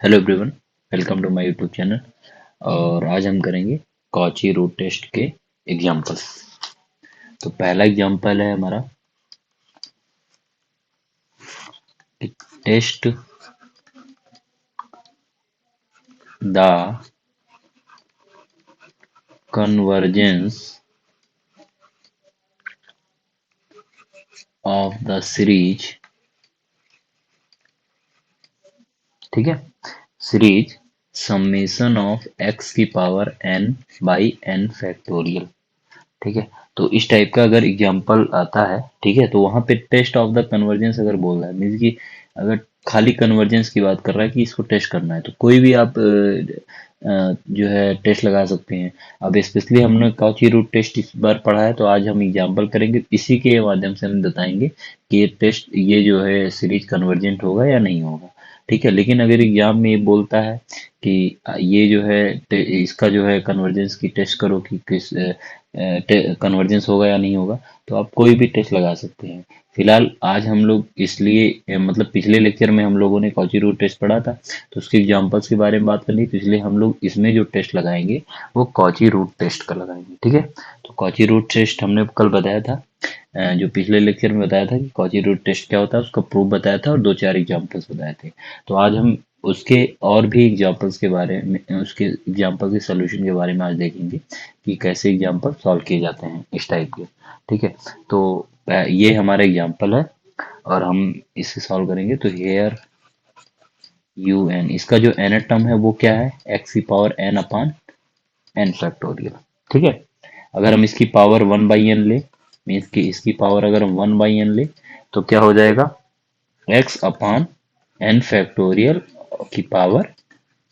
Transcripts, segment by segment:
Hello everyone, welcome to my YouTube channel. और आज हम करेंगे कॉची रूट टेस्ट के एग्जांपल्स। तो पहला एग्जांपल है हमारा test the convergence of the series. ठीक है, सीरीज समेशन ऑफ एक्स की power n by n factorial. ठीक है, तो इस टाइप का अगर एग्जाम्पल आता है, ठीक है, तो वहां पे टेस्ट ऑफ द कन्वर्जेंस अगर बोल रहा है मीन्स कि अगर खाली कन्वर्जेंस की बात कर रहा है कि इसको टेस्ट करना है, तो कोई भी आप जो है टेस्ट लगा सकते हैं। अब स्पेशली हमने कॉची रूट टेस्ट इस बार पढ़ा है, तो आज हम एग्जाम्पल करेंगे, इसी के माध्यम से हम बताएंगे कि ये टेस्ट ये जो है सीरीज कन्वर्जेंट होगा या नहीं होगा। ठीक है, लेकिन अगर एग्जाम में ये बोलता है कि ये जो है इसका जो है कन्वर्जेंस की टेस्ट करो कि किस कन्वर्जेंस होगा या नहीं होगा, तो आप कोई भी टेस्ट लगा सकते हैं। फिलहाल आज हम लोग इसलिए मतलब पिछले लेक्चर में हम लोगों ने कॉची रूट टेस्ट पढ़ा था, तो उसके एग्जांपल्स के बारे में बात करनी, तो इसलिए हम लोग इसमें जो टेस्ट लगाएंगे वो कॉची रूट टेस्ट का लगाएंगे। ठीक है, तो कॉची रूट टेस्ट हमने कल बताया था, जो पिछले लेक्चर में बताया था कि कॉची रूट टेस्ट क्या होता है, उसका प्रूफ बताया था और दो चार एग्जांपल्स बताए थे। तो आज हम उसके और भी एग्जांपल्स के बारे में, उसके एग्जांपल के सोल्यूशन के बारे में आज देखेंगे कि कैसे एग्जाम्पल सॉल्व किए जाते हैं इस टाइप के। ठीक है, तो ये हमारा एग्जाम्पल है और हम इसे सॉल्व करेंगे। तो हेयर यू एन, इसका जो एन टर्म है वो क्या है, एक्स की पावर एन अपान एन फैक्टोरियल। ठीक है, अगर हम इसकी पावर वन बाई एन ले, मीन्स कि इसकी पावर अगर हम वन बाई एन ले, तो क्या हो जाएगा, एक्स अपान एन फैक्टोरियल की पावर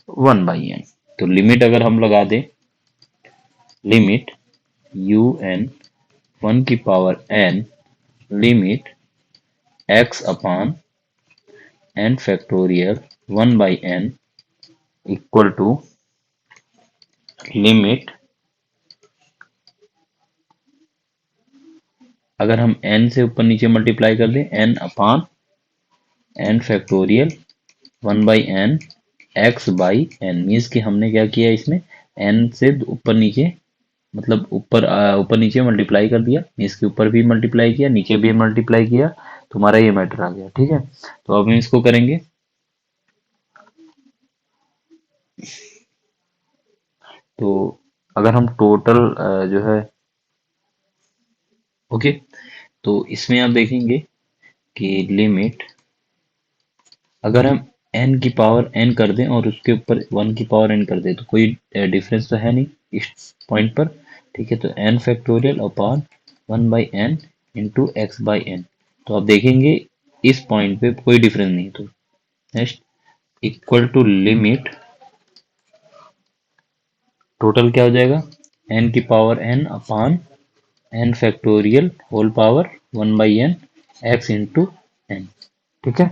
वन बाई एन। तो लिमिट अगर हम लगा दें, लिमिट यू एन वन की power n limit x upon n factorial one by n equal to limit, अगर हम n से ऊपर नीचे मल्टीप्लाई कर दें, n upon n factorial one by n x by n, means कि हमने क्या किया इसमें, n से ऊपर नीचे मतलब ऊपर नीचे मल्टीप्लाई कर दिया, मीन्स के ऊपर भी मल्टीप्लाई किया नीचे भी मल्टीप्लाई किया, तो हमारा ये मैटर आ गया। ठीक है, तो अब हम इसको करेंगे। तो अगर हम टोटल जो है, ओके, तो इसमें आप देखेंगे कि लिमिट, अगर हम n की पावर n कर दें और उसके ऊपर वन की पावर n कर दें, तो कोई डिफरेंस तो है नहीं इस पॉइंट पर। ठीक है, तो n factorial upon one by n into x by n, तो आप देखेंगे इस पॉइंट पे कोई डिफरेंस नहीं। तो next equal to limit, total क्या हो जाएगा, n की power n upon n factorial whole power one by n x into n. ठीक है,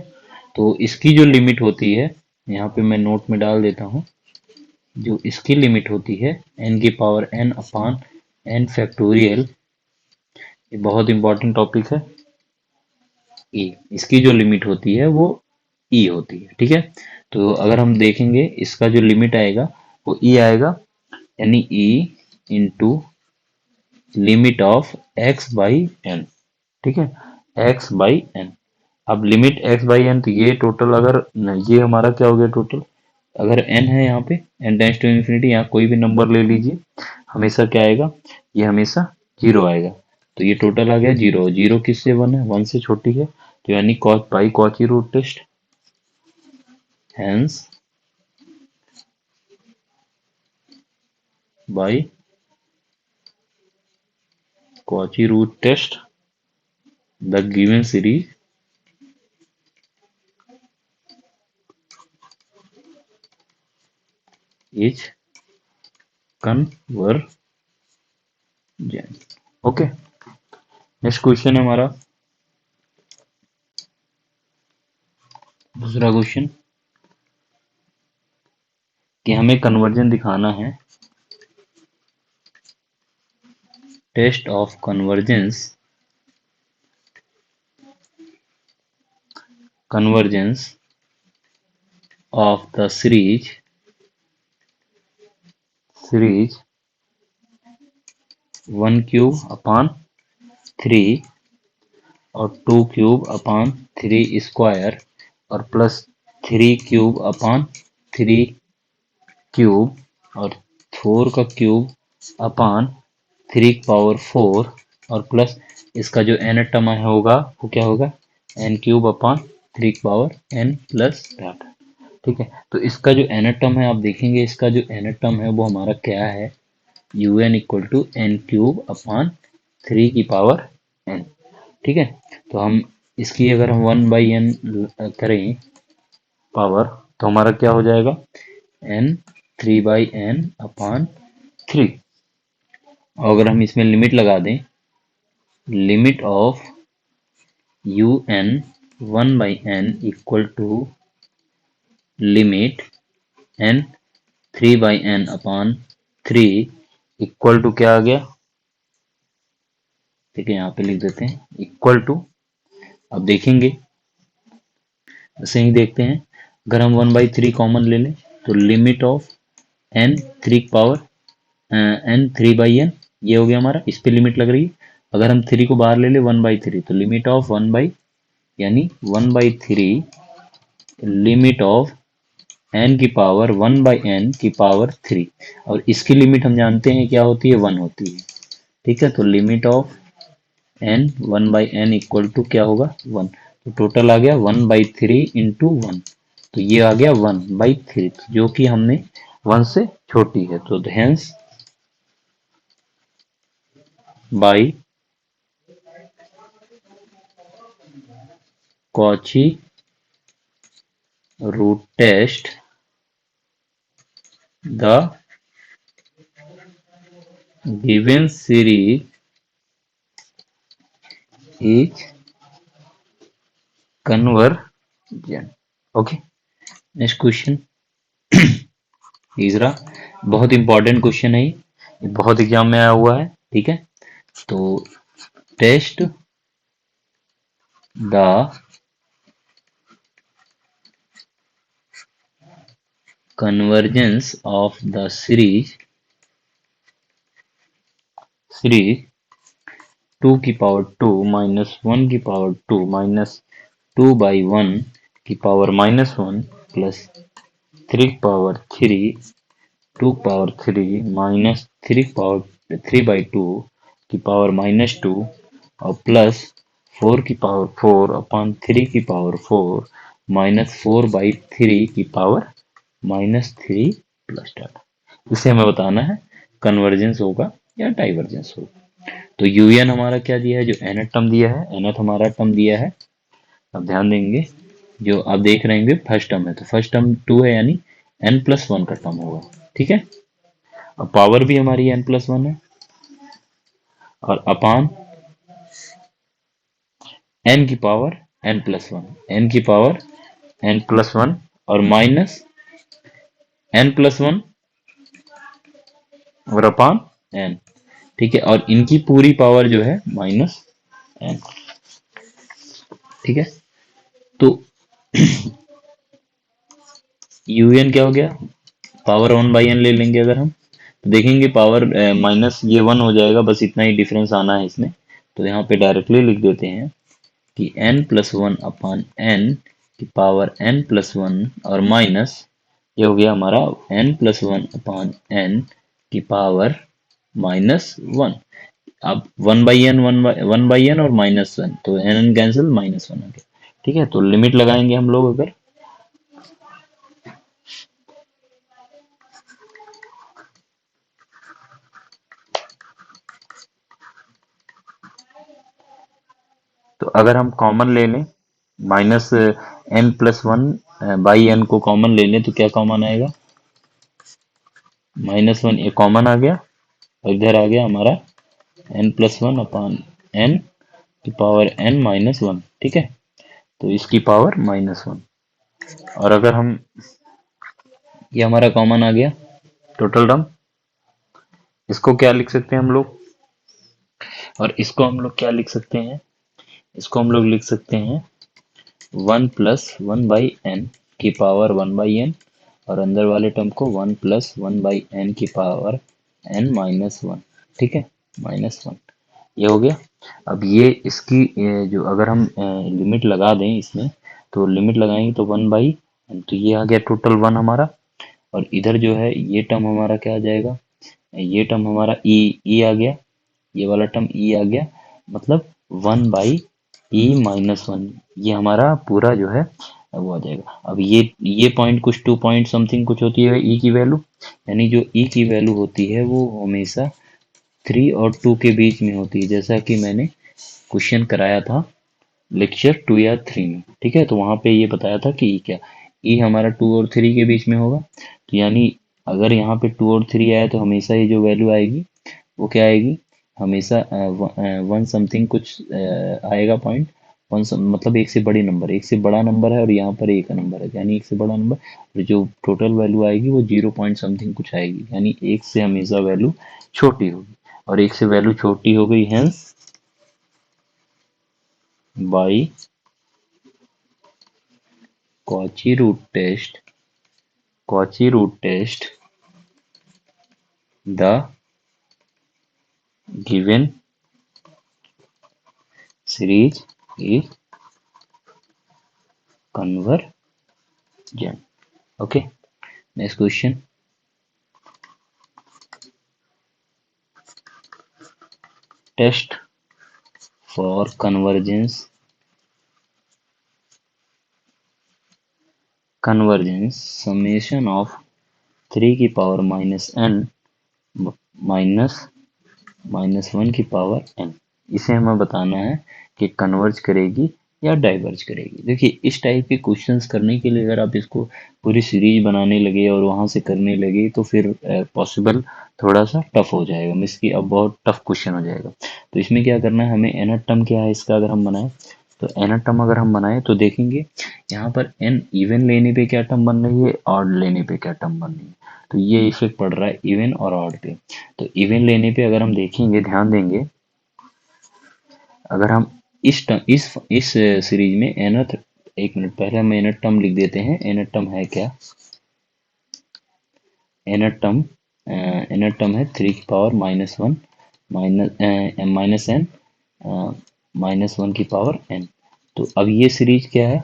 तो इसकी जो लिमिट होती है, यहाँ पे मैं नोट में डाल देता हूँ, जो इसकी लिमिट होती है n की पावर n अपान n फैक्टोरियल, ये बहुत इंपॉर्टेंट टॉपिक है, e, इसकी जो लिमिट होती है वो e होती है। ठीक है, तो अगर हम देखेंगे इसका जो लिमिट आएगा वो e आएगा, यानी e into limit of x by n. ठीक है, x बाई एन, अब लिमिट x बाई एन, तो ये टोटल अगर ये हमारा क्या हो गया टोटल, अगर n है यहाँ पे n टेंस टू इन्फिनिटी, यहाँ कोई भी नंबर ले लीजिए, हमेशा क्या आएगा, ये हमेशा जीरो आएगा। तो ये टोटल आ गया जीरो, जीरो किससे वन है, वन से छोटी है, तो यानी cause by Cauchy root test, hence by Cauchy root test the given series is convergent. Okay, next question है हमारा, दूसरा क्वेश्चन, कि हमें कन्वर्जन दिखाना है, test of convergence, convergence of the series 1 cube upon 3 और 2 क्यूब अपॉन 3 स्क्वायर और plus 3 cube upon 3 cube और 4 का क्यूब अपॉन 3 पावर 4 और प्लस इसका जो n टर्म होगा वो क्या होगा n cube upon 3 power n plus that. ठीक है, तो इसका जो n टर्म है आप देखेंगे, इसका जो n टर्म है वो हमारा क्या है, un equal to n cube upon 3 की पावर n। ठीक है, तो हम इसकी अगर हम 1/n करें पावर तो हमारा क्या हो जाएगा, n 3/n अपॉन 3। और अगर हम इसमें लिमिट लगा दें, limit of un 1/n equal to limit n 3/n upon 3 equal to क्या आ गया, ठीक है यहाँ पे लिख देते हैं इक्वल टू। अब देखेंगे, ऐसे ही देखते हैं, अगर हम 1/3 कॉमन ले लें तो limit of n 3 power n 3/n ये हो गया हमारा, इस पे लिमिट लग रही है। अगर हम 3 को बाहर ले ले 1/3 तो लिमिट ऑफ 1 बाई यानी 1/3 लिमिट ऑफ n की पावर 1/n की पावर 3 और इसकी लिमिट हम जानते हैं क्या होती है, 1 होती है। ठीक है, तो limit of n 1/n equal to क्या होगा 1, तो टोटल आ गया 1/3 इंटू 1, तो ये आ गया 1/3 जो कि हमने 1 से छोटी है, तो hence by Cauchy root test the given series is convergent. Okay, next question तीसरा, बहुत इंपॉर्टेंट क्वेश्चन है ये बहुत एग्जाम में आया हुआ है। ठीक है, तो test the convergence of the series 2 की पावर 2 माइनस 1 की पावर 2 माइनस 2/1 की power -1 plus 3 power 3 2 power 3 minus 3 power 3/2 की पावर -2 और प्लस 4 की पावर 4 अपॉन 3 की पावर 4 माइनस 4/3 की पावर -3 प्लस डाटा। इसे हमें बताना है कन्वर्जेंस होगा या डाइवर्जेंस होगा। तो यूएन हमारा क्या दिया है, जो nth टर्म दिया है, nth हमारा टर्म दिया है। अब ध्यान देंगे, जो आप देख रहे हैं फर्स्ट टर्म है, तो फर्स्ट टर्म 2 है यानी n+1 का टर्म होगा। ठीक है, अब पावर भी हमारी n+1 है और अपान n की पावर n+1, n की पावर n+1 और माइनस n+1 और अपान n। ठीक है, और इनकी पूरी पावर जो है -n। ठीक है, तो un क्या हो गया, पावर 1/n ले लेंगे अगर हम, तो देखेंगे पावर माइनस ये 1 हो जाएगा, बस इतना ही डिफरेंस आना है इसमें। तो यहाँ पे डायरेक्टली लिख देते हैं कि n+1 अपॉन n की पावर n+1 और माइनस ये हो गया हमारा n+1 अपॉन n की पावर -1। अब 1/n 1/n और -1 तो n कैंसिल -1 आ गया। ठीक है, तो लिमिट लगाएंगे हम लोग अगर, तो अगर हम कॉमन ले लें -n+1/n को कॉमन ले लें तो क्या कॉमन आएगा, -1 ये कॉमन आ गया और इधर आ गया हमारा n+1 अपॉन n की पावर n-1। ठीक है, तो इसकी पावर -1 और अगर हम, ये हमारा कॉमन आ गया टोटल टर्म, इसको क्या लिख सकते हैं हम लोग, और इसको हम लोग क्या लिख सकते हैं, इसको हम लोग लिख सकते हैं 1+1/n। की पावर 1/n और अंदर वाले टर्म को 1 + 1/n की पावर n-1, ठीक है, -1, ये हो गया। अब ये इसकी जो अगर हम लिमिट लगा दें इसमें, तो लिमिट लगाएंगे तो 1/n, तो ये आ गया टोटल 1 हमारा। और इधर जो है ये टर्म हमारा क्या आ जाएगा, ये टर्म हमारा ई आ गया, ये वाला टर्म ई आ गया, मतलब 1/e-1, ये हमारा पूरा जो है वो आ जाएगा। अब ये पॉइंट कुछ 2 पॉइंट समथिंग कुछ होती है ई की वैल्यू, यानी जो ई की वैल्यू होती है वो हमेशा 3 और 2 के बीच में होती है, जैसा कि मैंने क्वेश्चन कराया था लेक्चर 2 या 3 में, ठीक है। तो वहां पे ये बताया था कि ई क्या, ई हमारा 2 और 3 के बीच में होगा। तो यानी अगर यहाँ पे 2 और 3 आया तो हमेशा ये जो वैल्यू आएगी वो क्या आएगी, हमेशा 1 समथिंग कुछ आएगा पॉइंट, मतलब एक से बड़ी नंबर, एक से बड़ा नंबर है और यहाँ पर एक नंबर है, यानी एक से बड़ा नंबर, और जो टोटल वैल्यू आएगी वो 0 पॉइंट समथिंग कुछ आएगी, यानी एक से हमेशा वैल्यू छोटी होगी, और एक से वैल्यू छोटी हो गई, hence by Cauchy root test, the given series is convergent. Okay, next question. Test for convergence summation of 3 की पावर -n -1 की पावर n, इसे हमें बताना है कि कन्वर्ज करेगी या डाइवर्ज करेगी। देखिए इस टाइप के क्वेश्चंस करने के लिए अगर आप इसको पूरी सीरीज बनाने लगे और वहां से करने लगे तो फिर पॉसिबल थोड़ा सा टफ हो जाएगा, मीन्स की अब बहुत टफ क्वेश्चन हो जाएगा। तो इसमें क्या करना है, हमें nth टर्म क्या है इसका अगर हम बनाए, तो nth टर्म अगर हम बनाए तो देखेंगे यहाँ पर n इवन लेने पे क्या टर्म बन रही है, ऑड लेने पे क्या टर्म बन रही है। तो ये इफेक्ट पड़ रहा है इवन और ऑड पे। तो इवन लेने पे अगर हम देखेंगे, ध्यान देंगे, अगर हम इस सीरीज में nth, एक मिनट पहले हम nth टर्म लिख देते हैं। nth टर्म है क्या, nth टर्म है 3 की पावर -1 -n -1 की पावर n। तो अब ये सीरीज क्या है,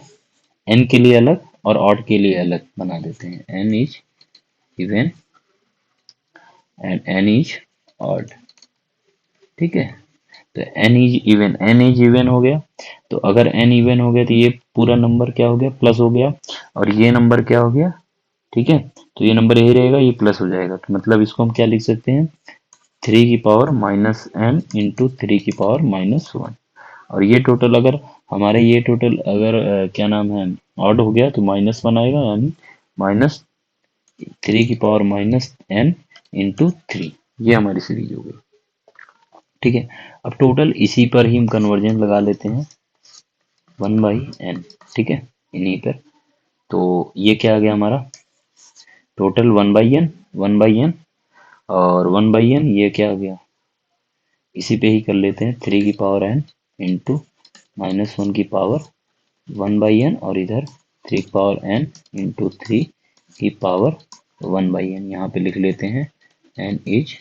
n के लिए अलग और ऑड के लिए अलग बना देते हैं, n is even and n is odd, ठीक है। तो n इज इवन हो गया, तो अगर n इवन हो गया तो ये पूरा नंबर क्या हो गया, प्लस हो गया, और ये नंबर क्या हो गया, ठीक है। तो ये नंबर यही रहेगा, ये प्लस हो जाएगा, तो मतलब इसको हम क्या लिख सकते हैं, 3 की पावर -n इंटू 3 की पावर -1। और ये टोटल अगर हमारे ये टोटल अगर क्या नाम है ऑड हो गया तो -1 आएगा, यानी -3 की पावर -n इंटू 3, ये हमारी सीरीज हो गई, ठीक है। अब टोटल इसी पर ही हम कन्वर्जेंस लगा लेते हैं 1/n, ठीक है, इन्हीं पर। तो ये क्या आ गया हमारा टोटल 1/n और 1/n ये क्या आ गया, इसी पे ही कर लेते हैं 3 की पावर n इंटू -1 की पावर 1/n, और इधर 3 की पावर n इंटू 3 की पावर 1/n, यहाँ पे लिख लेते हैं n is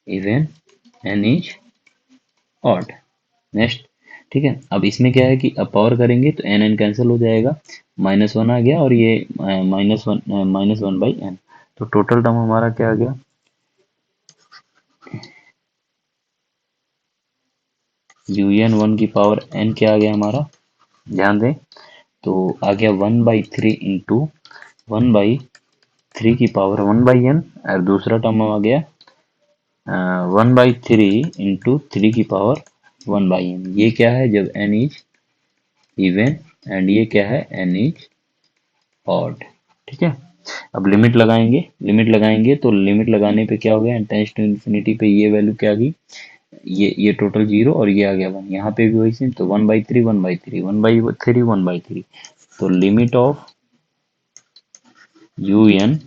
even, n is odd. Next, ठीक है। अब इसमें क्या है कि अब पावर करेंगे तो n कैंसिल हो जाएगा, -1 आ गया और ये -1/n, तो टोटल टर्म हमारा क्या आ गया, un 1 की पावर n क्या आ गया हमारा, ध्यान दें, तो आ गया 1/3 इंटू 1/3 की पावर 1/n, और दूसरा टर्म आ गया 1/3 इंटू 3 की पावर 1/n। ये क्या है, जब n इज इवन, एंड ये क्या है, n इज ऑड, ठीक है। अब लिमिट लगाएंगे तो लिमिट लगाने पे क्या हो गया, n टेंड्स टू इन्फिनिटी पे ये वैल्यू क्या आ गई, ये टोटल 0 और ये आ गया 1, यहाँ पे भी वही सेम, तो 1/3 1/3 1/3 1/3, तो लिमिट ऑफ un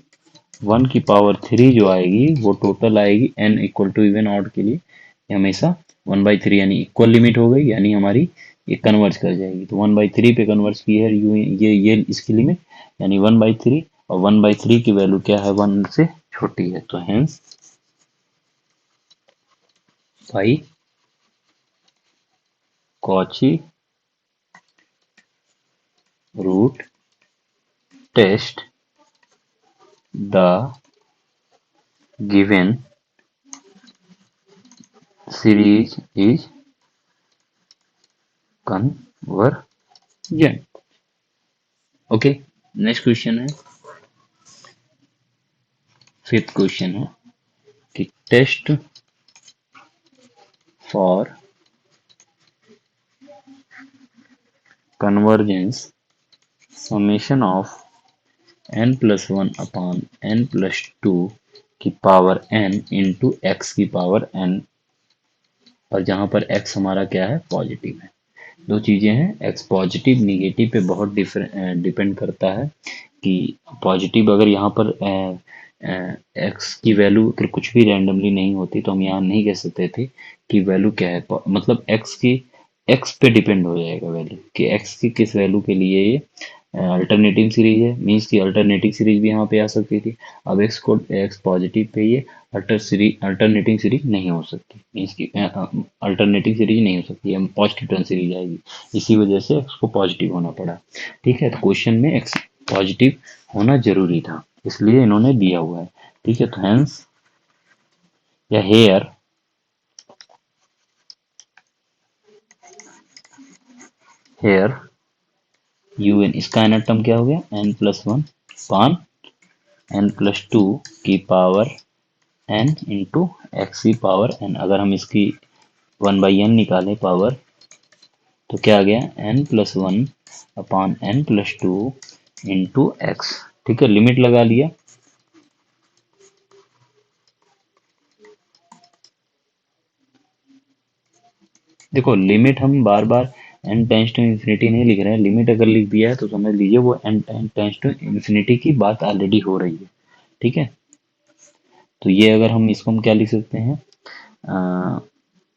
1 की पावर 3 जो आएगी वो टोटल आएगी n equal to even odd के लिए, ये हमेशा 1/3 यानी इक्वल लिमिट हो गई, यानी हमारी ये कन्वर्ज कर जाएगी। तो 1/3 पे कन्वर्ज की है यू, ये इसकी लिमिट, यानी 1/3, और 1/3 की वैल्यू क्या है, 1 से छोटी है। तो hence by Cauchy root test the given series is convergent. Okay, next question है, फिफ्थ क्वेश्चन है कि test for convergence summation of n+1/n+2 की पावर n इंटू एक्स की पावर n, और जहां पर x हमारा क्या है, पॉजिटिव है। दो चीजें हैं, एक्स पॉजिटिव निगेटिव पे बहुत डिपेंड करता है कि पॉजिटिव अगर यहाँ पर एक्स की वैल्यू अगर कुछ भी रैंडमली नहीं होती तो हम यहाँ नहीं कह सकते थे कि वैल्यू क्या है, मतलब एक्स की एक्स पे डिपेंड हो जाएगा वैल्यू कि एक्स की किस वैल्यू के लिए ये अल्टरनेटिव सीरीज है, मीन्स की अल्टरनेटिव सीरीज भी यहाँ पे आ सकती थी। अब एक्स पॉजिटिव पे ये अल्टरनेटिंग सीरीज नहीं हो सकती, मीन्स की अल्टरनेटिंग सीरीज नहीं हो सकती, हम पॉजिटिव टर्म सीरीज आएगी। इसी वजह से एक्स को पॉजिटिव होना पड़ा। ठीक है, तो क्वेश्चन में एक्स पॉजिटिव होना जरूरी था, इसलिए इन्होंने दिया हुआ है। ठीक है, तो हेंस या हेयर यू एन, इसका एनर टर्म क्या हो गया, n+1/n+2 की पावर n इंटू एक्स की पावर n। अगर हम इसकी 1/n निकालें पावर, तो क्या आ गया, n+1/n+2 इंटू एक्स। ठीक है, लिमिट लगा लिया। देखो लिमिट हम बार बार n टेंस टू इंफिनिटी नहीं लिख रहे हैं, लिमिट अगर लिख दिया है तो समझ लीजिए वो n टेंस टू इंफिनिटी की बात ऑलरेडी हो रही है। ठीक है, तो ये अगर हम इसको हम क्या लिख सकते हैं, अ,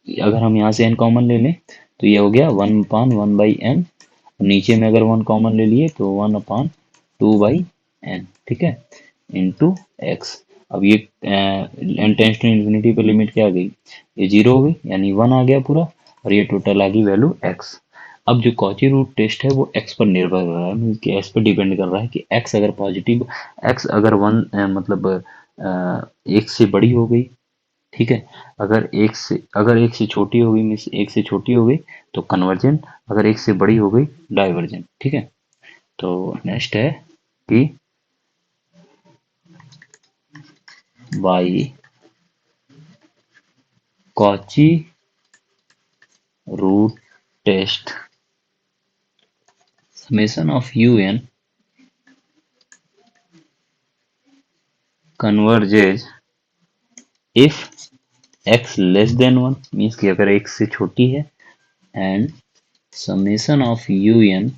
अगर हम यहाँ से n कॉमन ले लें तो ये हो गया 1/1/n, नीचे में अगर 1 कॉमन ले लिए तो 1/2/n। ठीक है, इंटू एक्स। अब ये n टेंस टू इन्फिनिटी पे लिमिट क्या आ गई, ये 0 हो गई, यानी 1 आ गया पूरा, और ये टोटल आ गई वैल्यू x। अब जो कॉची रूट टेस्ट है वो x पर निर्भर कर रहा है, मीन्स कि x पर डिपेंड कर रहा है कि x अगर पॉजिटिव, x अगर मतलब एक से बड़ी हो गई, ठीक है, अगर एक से छोटी हो गई, मीन्स एक से छोटी हो गई तो कन्वर्जेंट, अगर एक से बड़ी हो गई डाइवर्जेंट। ठीक है, तो नेक्स्ट है कि by Cauchy root test summation of un converges if x less than 1, means कि अगर x से छोटी है, and summation of un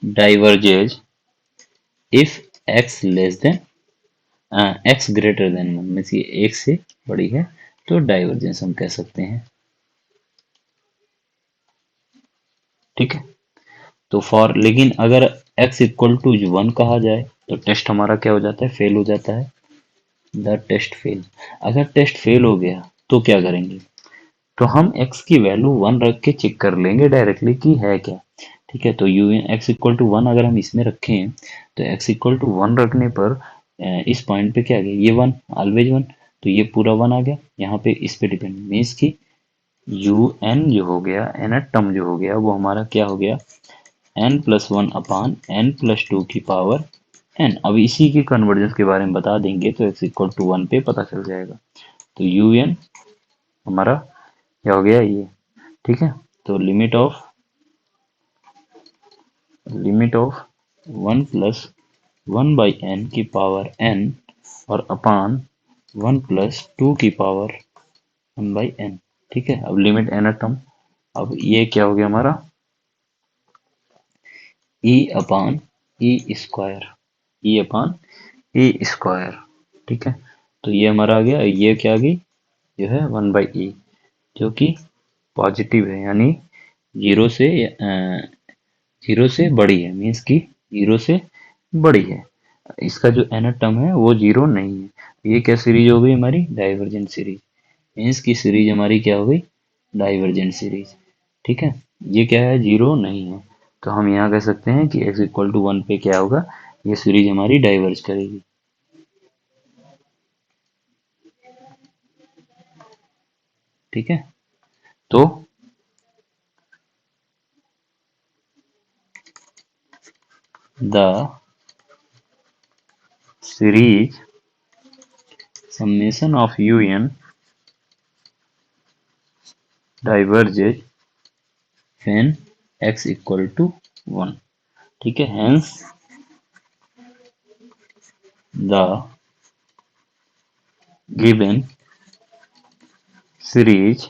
diverges if x less than x greater than 1, means ये एक से बड़ी है तो डाइवर्जेंस हम कह सकते हैं। ठीक है, तो फॉर, लेकिन अगर x इक्वल टू 1 कहा जाए तो टेस्ट हमारा क्या हो जाता है, फेल हो जाता है, द टेस्ट फेल। अगर टेस्ट फेल हो गया तो क्या करेंगे, तो हम x की वैल्यू 1 रख के चेक कर लेंगे डायरेक्टली कि है क्या। ठीक है, तो यू एक्स इक्वल टू 1 अगर हम इसमें रखें तो x इक्वल टू 1 रखने पर इस पॉइंट पे क्या आ गया, ये 1, ऑलवेज 1, तो ये पूरा 1 आ गया, यहाँ पे इस पे डिपेंड, मीन्स की यू एन जो हो गया, एन टर्म जो हो गया वो हमारा क्या हो गया, n+1/n+2 की पावर n। अब इसी के कन्वर्जेंस के बारे में बता देंगे तो x इक्वल टू 1 पे पता चल जाएगा। तो यू एन हमारा क्या हो गया ये। ठीक है, तो लिमिट ऑफ 1+1/n की पावर n और अपान 1+2 की पावर 1/n। ठीक है, अब लिमिट n टर्म, अब ये क्या हो गया हमारा, e/e², e/e²। ठीक है, तो ये हमारा आ गया, ये क्या आ गई, जो है 1/e, जो कि पॉजिटिव है, यानी जीरो से बड़ी है, मीन्स कि जीरो से बड़ी है। इसका जो nth टर्म है वो जीरो नहीं है। ये क्या सीरीज हो गई हमारी? Divergent series. मीन्स की सीरीज हमारी क्या हो गई? Divergent series. ठीक है, ये क्या है? जीरो नहीं है। तो हम यहाँ कह सकते हैं कि x इक्वल टू 1 पे क्या होगा? ये सीरीज हमारी डाइवर्ज करेगी। ठीक है, तो the series summation of un diverges when x equal to 1। ठीक है, hence the given series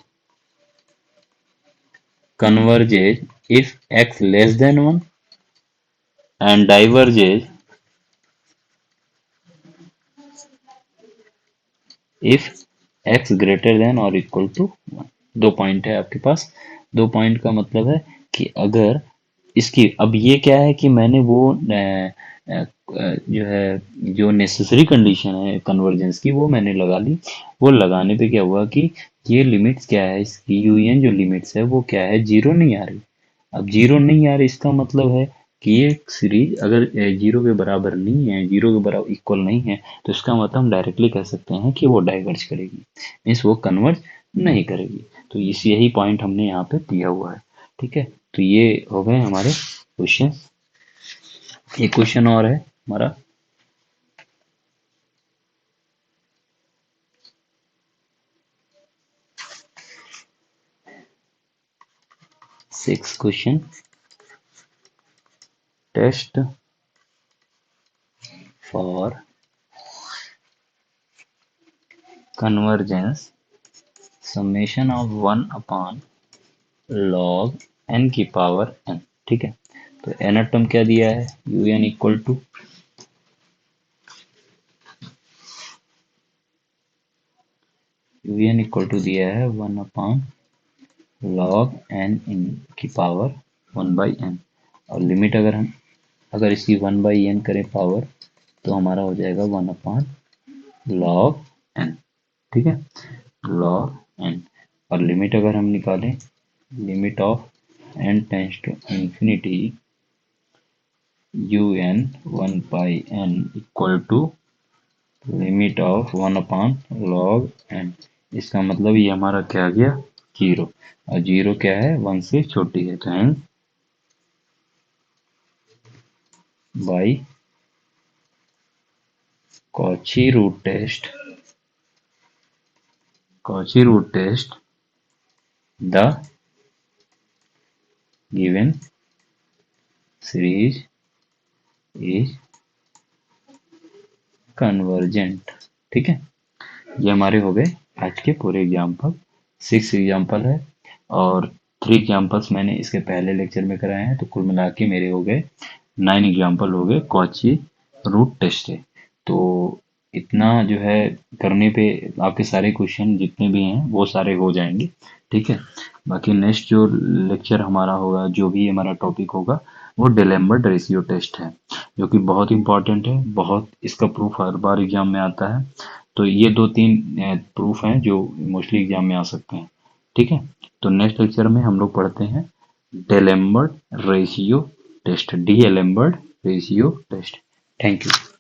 converges if x less than 1 and diverges if x greater than or equal to 1। दो पॉइंट है आपके पास। दो पॉइंट का मतलब है कि अगर इसकी, अब ये क्या है कि मैंने वो जो है, जो नेसेसरी कंडीशन है कन्वर्जेंस की, वो मैंने लगा ली। वो लगाने पे क्या हुआ कि ये लिमिट्स क्या है, इसकी यूएन जो लिमिट्स है वो क्या है? जीरो नहीं आ रही। अब जीरो नहीं आ रही, इसका मतलब है कि ये सीरीज अगर जीरो के बराबर नहीं है, जीरो के बराबर इक्वल नहीं है, तो इसका मतलब हम डायरेक्टली कह सकते हैं कि वो डाइवर्ज करेगी, मीन्स वो कन्वर्ज नहीं करेगी। तो इस यही पॉइंट हमने यहाँ पे दिया हुआ है। ठीक है, तो ये हो गए हमारे क्वेश्चन। एक क्वेश्चन और है हमारा, 6 question. Test for convergence summation of 1 upon log n की पावर n। ठीक है, तो n टर्म क्या दिया है? un इक्वल टू दिया है 1 अपॉन लॉग n इन की पावर 1/n। और लिमिट अगर इसकी 1/n करें पावर, तो हमारा हो जाएगा 1 अपॉन लॉग n। ठीक है, लॉग n। और लिमिट अगर हम निकालें, limit of n tends to infinity un 1/n equal to limit of 1 upon log n। इसका मतलब ये हमारा क्या आ गया? जीरो। और जीरो क्या है? 1 से छोटी है, तो hence by Cauchy root test the given series is convergent. ठीक है, ये हमारे हो गए आज के पूरे एग्जाम्पल। 6 एग्जाम्पल है और 3 एग्जाम्पल्स मैंने इसके पहले लेक्चर में कराए हैं, तो कुल मिला के मेरे हो गए 9 एग्जाम्पल हो गए कॉची रूट टेस्ट से। तो इतना जो है करने पे आपके सारे क्वेश्चन जितने भी हैं वो सारे हो जाएंगे। ठीक है, बाकी नेक्स्ट जो लेक्चर हमारा होगा, जो भी हमारा टॉपिक होगा, वो डेलेम्बर्ट रेशियो टेस्ट है, जो कि बहुत इंपॉर्टेंट है। बहुत इसका प्रूफ हर बार एग्जाम में आता है। तो ये 2-3 प्रूफ हैं जो मोस्टली एग्जाम में आ सकते हैं। ठीक है, तो नेक्स्ट लेक्चर में हम लोग पढ़ते हैं d'Alembert ratio test, D Alembert ratio test. Thank you.